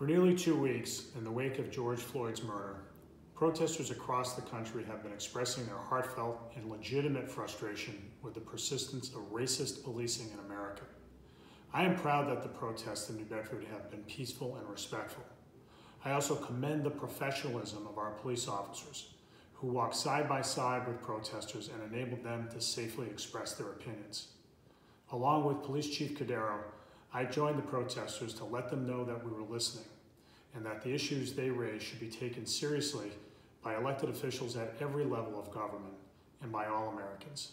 For nearly 2 weeks, in the wake of George Floyd's murder, protesters across the country have been expressing their heartfelt and legitimate frustration with the persistence of racist policing in America. I am proud that the protests in New Bedford have been peaceful and respectful. I also commend the professionalism of our police officers, who walked side by side with protesters and enabled them to safely express their opinions. Along with Police Chief Cordero, I joined the protesters to let them know that we were listening and that the issues they raised should be taken seriously by elected officials at every level of government and by all Americans.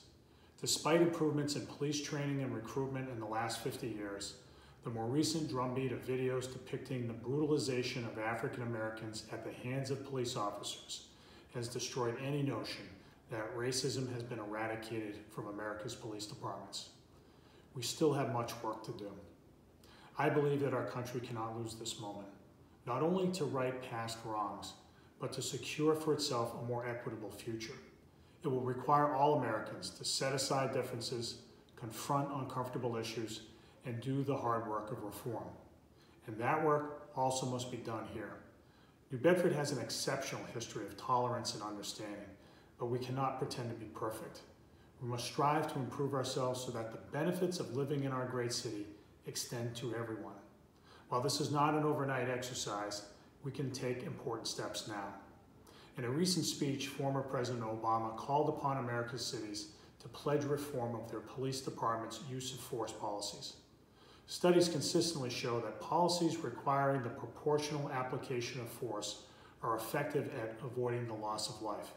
Despite improvements in police training and recruitment in the last 50 years, the more recent drumbeat of videos depicting the brutalization of African Americans at the hands of police officers has destroyed any notion that racism has been eradicated from America's police departments. We still have much work to do. I believe that our country cannot lose this moment, not only to right past wrongs, but to secure for itself a more equitable future. It will require all Americans to set aside differences, confront uncomfortable issues, and do the hard work of reform. And that work also must be done here. New Bedford has an exceptional history of tolerance and understanding, but we cannot pretend to be perfect. We must strive to improve ourselves so that the benefits of living in our great city extend to everyone. While this is not an overnight exercise, we can take important steps now. In a recent speech, former President Obama called upon America's cities to pledge reform of their police department's use of force policies. Studies consistently show that policies requiring the proportional application of force are effective at avoiding the loss of life,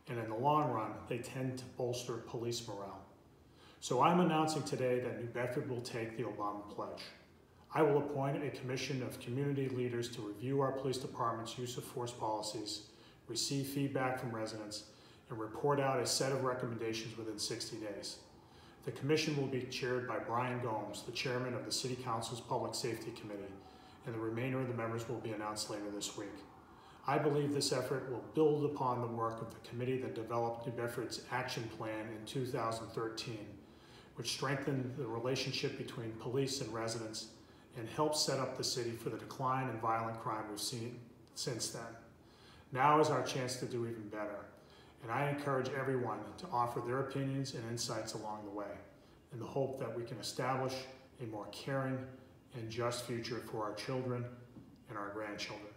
and in the long run, they tend to bolster police morale. So I'm announcing today that New Bedford will take the Obama pledge. I will appoint a commission of community leaders to review our police department's use of force policies, receive feedback from residents, and report out a set of recommendations within 60 days. The commission will be chaired by Brian Gomes, the chairman of the City Council's Public Safety Committee, and the remainder of the members will be announced later this week. I believe this effort will build upon the work of the committee that developed New Bedford's action plan in 2013, which strengthened the relationship between police and residents and helped set up the city for the decline in violent crime we've seen since then. Now is our chance to do even better, and I encourage everyone to offer their opinions and insights along the way in the hope that we can establish a more caring and just future for our children and our grandchildren.